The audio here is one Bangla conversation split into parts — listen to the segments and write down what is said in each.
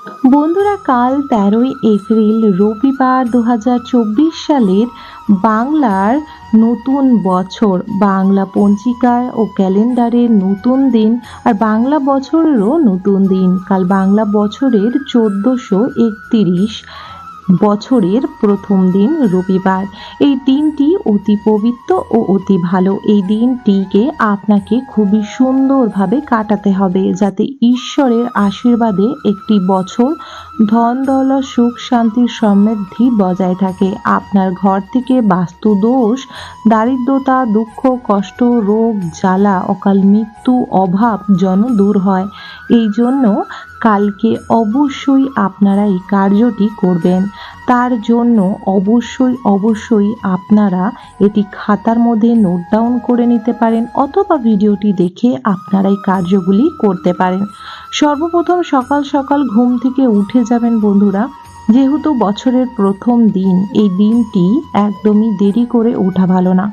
বন্ধুরা, কাল ১৩ই এপ্রিল রবিবার ২০২৪ সালের বাংলার নতুন বছর। বাংলা পঞ্জিকায় ও ক্যালেন্ডারের নতুন দিন আর বাংলা বছরেরও নতুন দিন। কাল বাংলা বছরের ১৪৩১ বছরের প্রথম দিন রবিবার। এই দিনটি অতি পবিত্র ও অতি ভালো। এই দিনটিকে আপনাকে খুবই সুন্দরভাবে কাটাতে হবে, যাতে ঈশ্বরের আশীর্বাদে একটি বছর ধন দৌলত সুখ শান্তির সমৃদ্ধি বজায় থাকে। আপনার ঘর থেকে বাস্তু দোষ, দারিদ্রতা, দুঃখ, কষ্ট, রোগ, জ্বালা, অকাল মৃত্যু, অভাব যেন দূর হয়। এই জন্য কালকে অবশ্যই আপনারা এই কার্যটি করবেন। তার জন্য অবশ্যই আপনারা এটি খাতার মধ্যে নোট ডাউন করে নিতে পারেন, অথবা ভিডিওটি দেখে আপনারা এই কার্যগুলি করতে পারেন। সর্বপ্রথম সকাল সকাল ঘুম থেকে উঠে যাবেন বন্ধুরা। যেহেতু বছরের প্রথম দিন, এই দিনটি একদমই দেরি করে ওঠা ভালো না।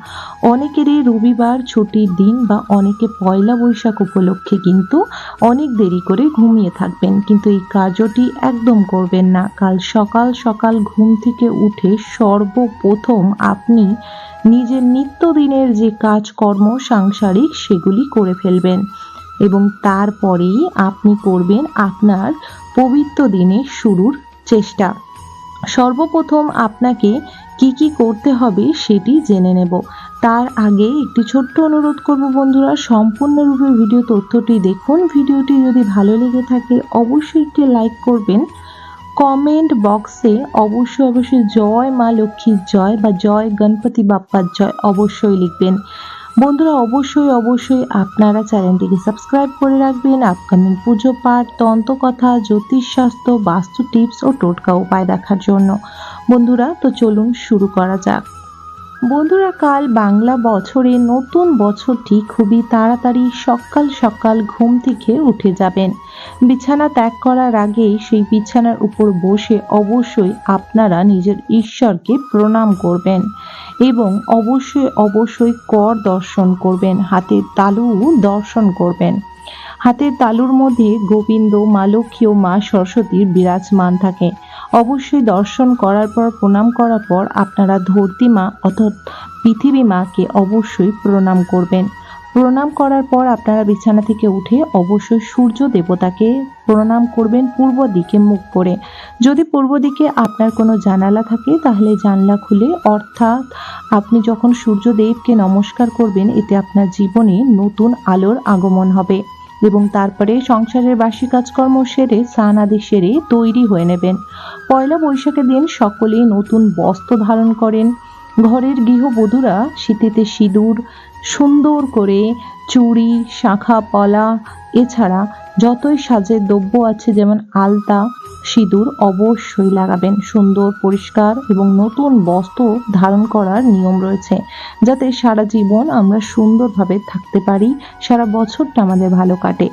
অনেকেরই রবিবার ছুটির দিন বা অনেকে পয়লা বৈশাখ উপলক্ষে কিন্তু অনেক দেরি করে ঘুমিয়ে থাকবেন, কিন্তু এই কার্যটি একদম করবেন না। কাল সকাল সকাল ঘুম থেকে উঠে সর্বপ্রথম আপনি নিজের নিত্যদিনের যে কাজকর্ম সাংসারিক সেগুলি করে ফেলবেন, এবং তারপরেই আপনি করবেন আপনার পবিত্র দিনের শুরুর চেষ্টা। সর্বপ্রথম আপনাকে কি করতে হবে সেটি জেনে নেব। তার আগে একটি ছোট্ট অনুরোধ করব বন্ধুরা, সম্পূর্ণরূপে ভিডিও তথ্যটি দেখুন। ভিডিওটি যদি ভালো লেগে থাকে অবশ্যই একটি লাইক করবেন। কমেন্ট বক্সে অবশ্যই জয় মা লক্ষ্মীর জয় বা জয় গণপতি বাপ্পার জয় অবশ্যই লিখবেন। বন্ধুরা, অবশ্যই আপনারা চ্যানেলটিকে সাবস্ক্রাইব করে রাখবেন আপকামিং পুজো পাঠ, তন্ত্রকথা, জ্যোতিষশাস্ত্র, বাস্তু টিপস ও টোটকা উপায় দেখার জন্য। বন্ধুরা, তো চলুন শুরু করা যাক। বন্ধুরা, কাল বাংলা বছরে নতুন বছরটি খুবই তাড়াতাড়ি সকাল সকাল ঘুম থেকে উঠে যাবেন। বিছানা ত্যাগ করার আগেই সেই বিছানার উপর বসে অবশ্যই আপনারা নিজের ঈশ্বরকে প্রণাম করবেন, এবং অবশ্যই কর দর্শন করবেন, হাতের তালু দর্শন করবেন। হাতের তালুর মধ্যে গোবিন্দ, মা লক্ষ্মী ও মা সরস্বতীর বিরাজমান থাকে। অবশ্যই দর্শন করার পর, প্রণাম করার পর আপনারা ধরতী মা অর্থাৎ পৃথিবী মাকে অবশ্যই প্রণাম করবেন। প্রণাম করার পর আপনারা বিছানা থেকে উঠে অবশ্যই সূর্য দেবতাকে প্রণাম করবেন পূর্ব দিকে মুখ করে। যদি পূর্ব দিকে আপনার কোনো জানালা থাকে তাহলে জানলা খুলে, অর্থাৎ আপনি যখন সূর্যদেবকে নমস্কার করবেন, এতে আপনার জীবনে নতুন আলোর আগমন হবে। এবং তারপরে সংসারের বাসি কাজকর্ম সেরে, স্নান আদি সেরে তৈরি হয়ে নেবেন। পয়লা বৈশাখের দিন সকলেই নতুন বস্ত্র ধারণ করেন। ঘরের গৃহবধূরা শীতেতে সিঁদুর, সুন্দর করে চুড়ি, শাঁখা পলা, এছাড়া যতই সাজের দ্রব্য আছে যেমন আলতা, সিঁদুর অবশ্যই লাগাবেন। সুন্দর পরিষ্কার এবং নতুন বস্ত্র ধারণ করার নিয়ম রয়েছে, যাতে সারা জীবন আমরা সুন্দরভাবে থাকতে পারি, সারা বছরটা আমাদের ভালো কাটে।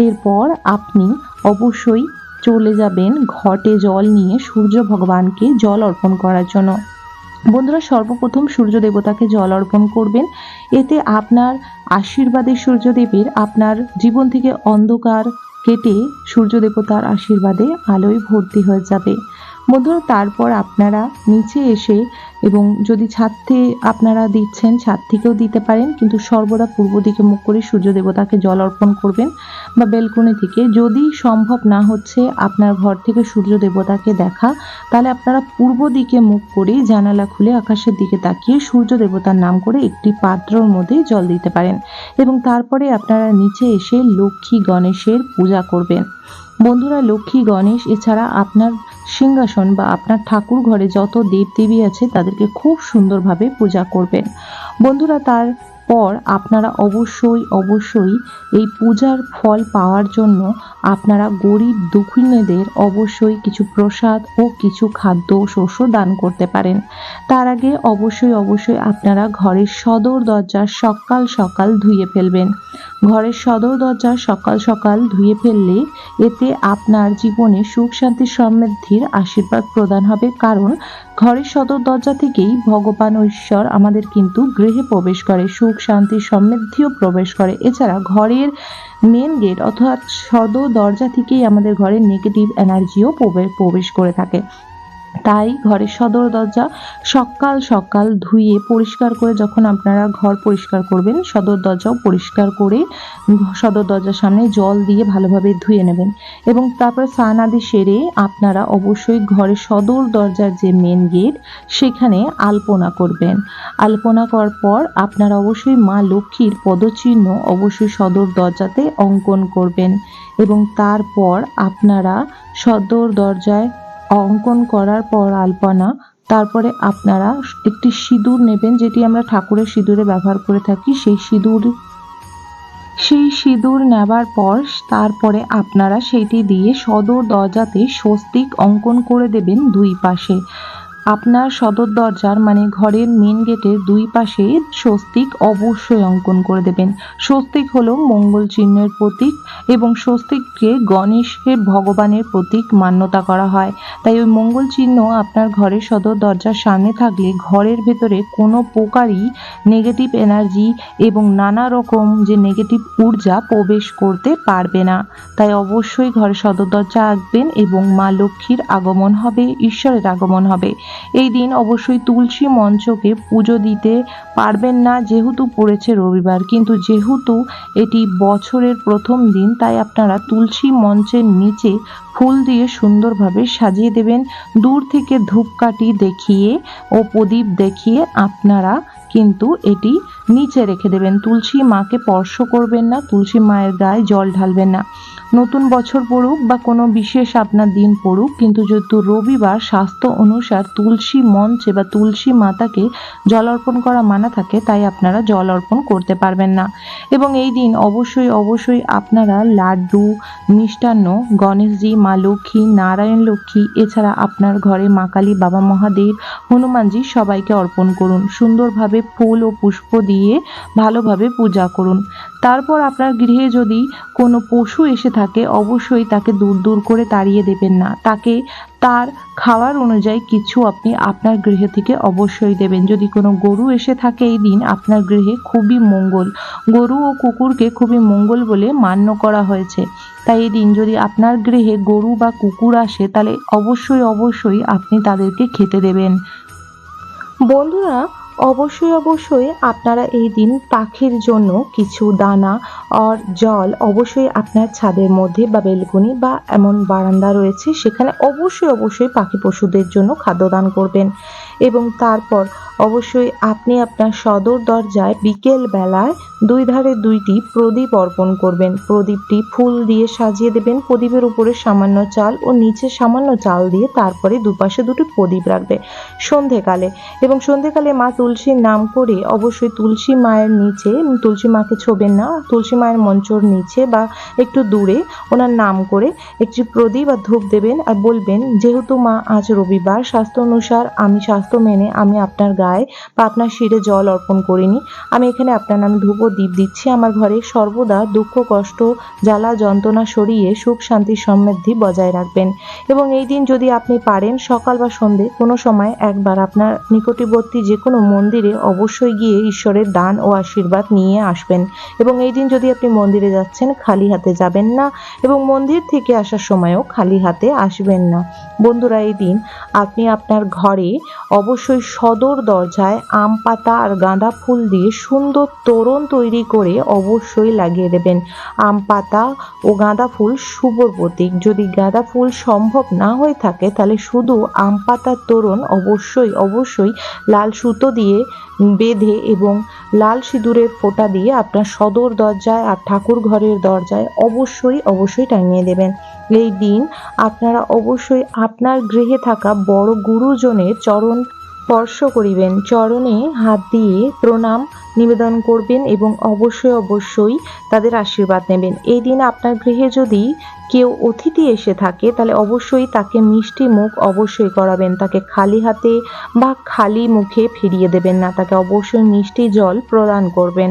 এরপর আপনি অবশ্যই চলে যাবেন ঘটে জল নিয়ে সূর্য ভগবানকে জল অর্পণ করার জন্য। বন্ধুরা, সর্বপ্রথম সূর্য দেবতাকে জল অর্পণ করবেন। এতে আপনার আশীর্বাদে সূর্যদেবের আপনার জীবন থেকে অন্ধকার কেটে সূর্য দেবতার আশীর্বাদে আলোয় ভর্তি হয়ে যাবে। বন্ধুরা, তারপর আপনারা নিচে এসে, এবং যদি ছাদ থেকে আপনারা দিচ্ছেন ছাদ থেকেও দিতে পারেন, কিন্তু সর্বদা পূর্ব দিকে মুখ করে সূর্য দেবতাকে জল অর্পণ করবেন, বা বেলকনি থেকে। যদি সম্ভব না হচ্ছে আপনার ঘর থেকে সূর্য দেবতাকে দেখা, তাহলে আপনারা পূর্ব দিকে মুখ করে জানালা খুলে আকাশের দিকে তাকিয়ে সূর্য দেবতার নাম করে একটি পাত্রর মধ্যে জল দিতে পারেন, এবং তারপরে আপনারা নিচে এসে লক্ষ্মী গণেশের পূজা করবেন। বন্ধুরা, লক্ষ্মী গণেশ এছাড়া আপনার সিংহাসন বা আপনার ঠাকুর ঘরে যত দেবদেবী আছে তাদেরকে খুব সুন্দরভাবে পূজা করবেন। বন্ধুরা, তারপর আপনারা অবশ্যই এই পূজার ফল পাওয়ার জন্য আপনারা গরিব দুঃখীদের অবশ্যই কিছু প্রসাদ ও কিছু খাদ্য শস্য দান করতে পারেন। তার আগে অবশ্যই আপনারা ঘরের সদর দরজা সকাল সকাল ধুয়ে ফেলবেন। ঘরের সদর দরজা সকাল সকাল ধুয়ে ফেললে এতে আপনার জীবনে সুখ শান্তি সমৃদ্ধির আশীর্বাদ প্রদান হবে, কারণ ঘরের সদর দরজা থেকেই ভগবান ও ঈশ্বর আমাদের কিন্তু গৃহে প্রবেশ করে, সুখ শান্তি সমৃদ্ধিও প্রবেশ করে। এছাড়া ঘরের মেন গেট অর্থাৎ সদর দরজা থেকেই আমাদের ঘরে নেগেটিভ এনার্জিও প্রবেশ করে থাকে। তাই ঘরের সদর দরজা সকাল সকাল ধুয়ে পরিষ্কার করে যখন আপনারা ঘর পরিষ্কার করবেন, সদর দরজাও পরিষ্কার করে সদর দরজার সামনে জল দিয়ে ভালোভাবে ধুয়ে নেবেন এবং তারপর স্নান আদি সেরে আপনারা অবশ্যই ঘরের সদর দরজার যে মেন গেট সেখানে আলপনা করবেন। আলপনা করার পর আপনারা অবশ্যই মা লক্ষ্মীর পদচিহ্ন অবশ্যই সদর দরজাতে অঙ্কন করবেন এবং তারপর আপনারা সদর দরজায় অঙ্কন করার পর আলপনা, তারপরে আপনারা একটি সিঁদুর নেবেন, যেটি আমরা ঠাকুরের সিঁদুরে ব্যবহার করে থাকি। সেই সিঁদুর নেবার পর তারপরে আপনারা সেইটি দিয়ে সদর দরজাতে স্বস্তিক অঙ্কন করে দেবেন দুই পাশে। আপনার সদর দরজার মানে ঘরের মেন গেটের দুই পাশে স্বস্তিক অবশ্যই অঙ্কন করে দেবেন। স্বস্তিক হলো মঙ্গল চিহ্নের প্রতীক এবং স্বস্তিককে গণেশের ভগবানের প্রতীক মান্যতা করা হয়। তাই ওই মঙ্গল চিহ্ন আপনার ঘরের সদর দরজার সামনে থাকলে ঘরের ভেতরে কোনো প্রকারই নেগেটিভ এনার্জি এবং নানা রকম যে নেগেটিভ ঊর্জা প্রবেশ করতে পারবে না। তাই অবশ্যই ঘরের সদর দরজা আঁকবেন এবং মা লক্ষ্মীর আগমন হবে, ঈশ্বরের আগমন হবে। এই দিন অবশ্যই তুলসী মঞ্চকে পুজো দিতে পারবেন না যেহেতু পড়েছে রবিবার, কিন্তু যেহেতু এটি বছরের প্রথম দিন তাই আপনারা তুলসী মঞ্চের নিচে ফুল দিয়ে সুন্দরভাবে সাজিয়ে দেবেন। দূর থেকে ধূপকাঠি দেখিয়ে ও প্রদীপ দেখিয়ে আপনারা কিন্তু এটি নিচে রেখে দেবেন। তুলসী মাকে স্পর্শ করবেন না, তুলসী মায়ের গায়ে জল ঢালবেন না। নতুন বছর পড়ুক বা কোনো বিশেষ আপনার দিন পড়ুক, কিন্তু যেহেতু রবিবার স্বাস্থ্য অনুসার তুলসী মঞ্চে বা তুলসী মাতাকে জল অর্পণ করা মানা থাকে, তাই আপনারা জল অর্পণ করতে পারবেন না। এবং এই দিন অবশ্যই আপনারা লাড্ডু, মিষ্টান্ন গণেশজি, মা লক্ষ্মী, নারায়ণ লক্ষ্মী, এছাড়া আপনার ঘরে মা কালী, বাবা মহাদেব, হনুমানজি সবাইকে অর্পণ করুন। সুন্দরভাবে ফুল ও পুষ্প দিয়ে ভালোভাবে পূজা করুন। তারপর আপনার গৃহে যদি কোনো পশু এসে থাকে অবশ্যই তাকে দূর করে তাড়িয়ে দেবেন না, তাকে তার খাওয়ার অনুযায়ী কিছু আপনি আপনার গৃহ থেকে অবশ্যই দেবেন। যদি কোনো গরু এসে থাকে এই দিন আপনার গৃহে খুবই মঙ্গল, গরু ও কুকুরকে খুবই মঙ্গল বলে মান্য করা হয়েছে। তাই এই দিন যদি আপনার গৃহে গরু বা কুকুর আসে তাহলে অবশ্যই আপনি তাদেরকে খেতে দেবেন। বন্ধুরা অবশ্যই আপনারা এই দিন পাখির জন্য কিছু দানা আর জল অবশ্যই আপনার ছাদের মধ্যে বা বেলকনি বা এমন বারান্দা রয়েছে সেখানে অবশ্যই পাখি পশুদের জন্য খাদ্যদান করবেন। এবং তারপর অবশ্যই আপনি আপনার সদর দরজায় বিকেল বেলায় দুই ধারে দুইটি প্রদীপ অর্পণ করবেন। প্রদীপটি ফুল দিয়ে সাজিয়ে দেবেন, প্রদীপের উপরে সামান্য চাল ও নিচে সামান্য চাল দিয়ে তারপরে দুপাশে দুটি প্রদীপ রাখবে সন্ধেকালে। এবং সন্ধেকালে মা তুলসীর নাম করে অবশ্যই তুলসী মায়ের নিচে, তুলসী মাকে ছোবেন না, তুলসী মায়ের মঞ্চর নিচে বা একটু দূরে ওনার নাম করে একটি প্রদীপ আর ধূপ দেবেন আর বলবেন, যেহেতু মা আজ রবিবার স্বাস্থ্য অনুসার স্বাস্থ্য মেনে আমি আপনার গায়ে বা আপনার শিরে জল অর্পণ করিনি, আমি এখানে আপনার নামে ধূপ ও দীপ দিচ্ছি। আমার ঘরে সর্বদা দুঃখ কষ্ট জ্বালা যন্ত্রণা সরিয়ে সুখ শান্তি সমৃদ্ধি বজায় রাখবেন। এবং এই দিন যদি আপনি পারেন সকাল বা সন্ধে কোনো সময় একবার আপনার নিকটবর্তী যে কোনো মন্দিরে অবশ্যই গিয়ে ঈশ্বরের দান ও আশীর্বাদ নিয়ে আসবেন। এবং এই দিন যদি আপনি মন্দিরে যাচ্ছেন খালি হাতে যাবেন না এবং মন্দির থেকে আসার সময়ও খালি হাতে আসবেন না। বন্ধুরা এই দিন আপনি আপনার ঘরে অবশ্যই সদর দরজায় আম পাতা আর গাঁদা ফুল দিয়ে সুন্দর তোরণ তৈরি করে অবশ্যই লাগিয়ে দেবেন। আম পাতা ও গাঁদা ফুল শুভ প্রতীক। যদি গাঁদা ফুল সম্ভব না হয়ে থাকে তাহলে শুধু আম পাতার তোরণ অবশ্যই লাল সুতো দিয়ে বেঁধে এবং লাল সিঁদুরের ফোঁটা দিয়ে আপনার সদর দরজায় আর ঠাকুর ঘরের দরজায় অবশ্যই টাঙিয়ে দেবেন। এই দিন আপনারা অবশ্যই আপনার গৃহে থাকা বড় গুরুজনের চরণ স্পর্শ করিবেন, চরণে হাত দিয়ে প্রণাম নিবেদন করবেন এবং অবশ্যই তাদের আশীর্বাদ নেবেন। এই দিন আপনার গৃহে যদি কেউ অতিথি এসে থাকে তাহলে অবশ্যই তাকে মিষ্টি মুখ অবশ্যই করাবেন, তাকে খালি হাতে বা খালি মুখে ফিরিয়ে দেবেন না, তাকে অবশ্যই মিষ্টি জল প্রদান করবেন।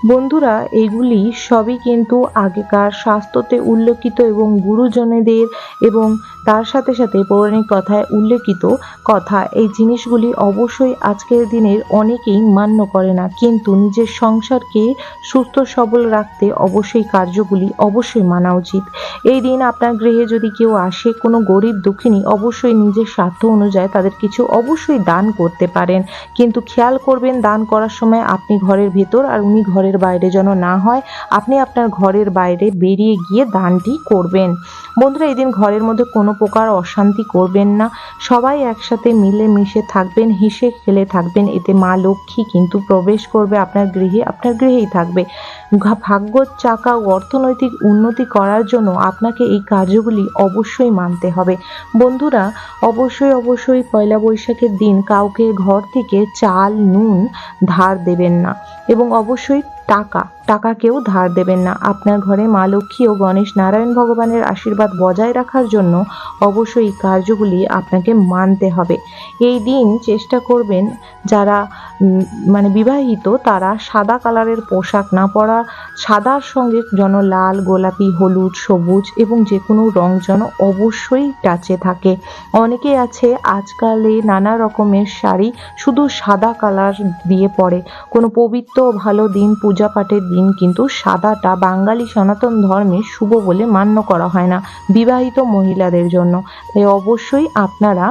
বন্ধুরা, এগুলি সবই কিন্তু আগেকার শাস্ত্রতে উল্লেখিত এবং গুরুজনেদের এবং তার সাথে সাথে পৌরাণিক কথায় উল্লেখিত কথা। এই জিনিসগুলি অবশ্যই আজকের দিনের অনেকেই মান্য করে না, কিন্তু নিজের সংসারকে সুস্থ সবল রাখতে অবশ্যই কার্যগুলি অবশ্যই মানা উচিত। এই দিন আপনার গৃহে যদি কেউ আসে, কোনো গরিব দুঃখিনী, অবশ্যই নিজের স্বার্থ অনুযায়ী তাদের কিছু অবশ্যই দান করতে পারেন, কিন্তু খেয়াল করবেন দান করার সময় আপনি ঘরের ভেতর আর উনি ঘরের বাইরে যেন না হয়। আপনি আপনার ঘরের বাইরে বেরিয়ে গিয়ে দানটি করবেন। বন্ধুরা, এই দিন ঘরের মধ্যে কোনো প্রকার অশান্তি করবেন না, সবাই একসাথে মিলে মিশে থাকবেন, হেসে খেলে থাকবেন। এতে মা লক্ষ্মী কিন্তু প্রবেশ করবে আপনার গৃহে, আপনার গৃহেই থাকবে। ভাগ্যর চাকা ও অর্থনৈতিক উন্নতি করার জন্য আপনাকে এই কার্যগুলি অবশ্যই মানতে হবে। বন্ধুরা, অবশ্যই পয়লা বৈশাখের দিন কাউকে ঘর থেকে চাল নুন ধার দেবেন না, এবং অবশ্যই টাকা কেউ ধার দেবেন না। আপনার ঘরে মা লক্ষ্মী ও গণেশ নারায়ণ ভগবানের আশীর্বাদ বজায় রাখার জন্য অবশ্যই এই কার্যগুলি আপনাকে মানতে হবে। এই দিন চেষ্টা করবেন যারা বিবাহিত তারা সাদা কালারের পোশাক না পরা, সাদার সঙ্গে যেন লাল, গোলাপি, হলুদ, সবুজ এবং যে কোনো রং যেন অবশ্যই টাচে থাকে। অনেকে আছে আজকালে নানা রকমের শাড়ি শুধু সাদা কালার দিয়ে পরে। কোনো পবিত্র ভালো দিন, পূজা পাঠের দিন কিন্তু সাদাটা বাঙালি সনাতন ধর্মে শুভ বলে মান্য করা হয় না বিবাহিত মহিলাদের জন্য। তাই অবশ্যই আপনারা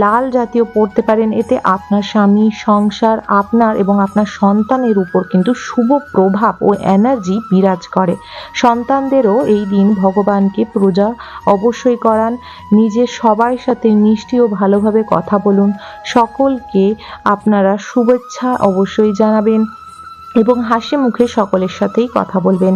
লাল জাতীয় পরতে পারেন, এতে আপনার স্বামী, সংসার, আপনার এবং আপনার সন্তানের উপর কিন্তু শুভ প্রভাব ও এনার্জি বিরাজ করে। সন্তানদেরও এই দিন ভগবানকে পূজা অবশ্যই করান। নিজের সবার সাথে মিষ্টি ও ভালোভাবে কথা বলুন, সকলকে আপনারা শুভেচ্ছা অবশ্যই জানাবেন এবং হাসি মুখে সকলের সাথেই কথা বলবেন।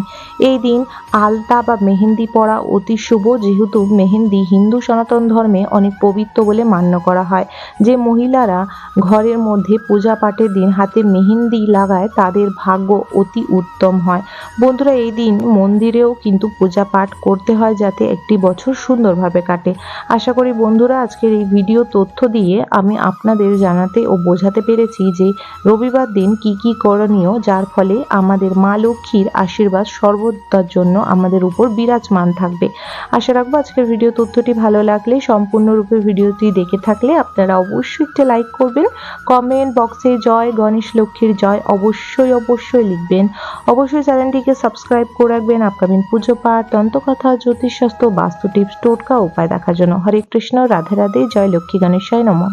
এই দিন আলতা বা মেহেন্দি পরা অতি শুভ, যেহেতু মেহেন্দি হিন্দু সনাতন ধর্মে অনেক পবিত্র বলে মান্য করা হয়। যে মহিলারা ঘরের মধ্যে পূজা পাঠের দিন হাতে মেহেন্দি লাগায় তাদের ভাগ্য অতি উত্তম হয়। বন্ধুরা, এই দিন মন্দিরেও কিন্তু পূজা পাঠ করতে হয় যাতে একটি বছর সুন্দরভাবে কাটে। আশা করি বন্ধুরা, আজকের এই ভিডিও তথ্য দিয়ে আমি আপনাদের জানাতে ও বোঝাতে পেরেছি যে রবিবার দিন কি কি করণীয়, যার ফলে আমাদের মা লক্ষ্মীর আশীর্বাদ সর্বদার জন্য আমাদের উপর বিরাজমান থাকবে। আশা রাখবো আজকের ভিডিও তথ্যটি ভালো লাগলে, সম্পূর্ণরূপে ভিডিওটি দেখে থাকলে আপনারা অবশ্যই একটা লাইক করবেন। কমেন্ট বক্সে জয় গণেশ লক্ষ্মীর জয় অবশ্যই লিখবেন। অবশ্যই চ্যানেলটিকে সাবস্ক্রাইব করে রাখবেন আপকামিং পুজো পাঠ, তন্ত্রকথা, জ্যোতিষশাস্ত্র, বাস্তু টিপস, টোটকা উপায় দেখার জন্য। হরে কৃষ্ণ, রাধে রাধে, জয় লক্ষ্মী গণেশায় নমঃ।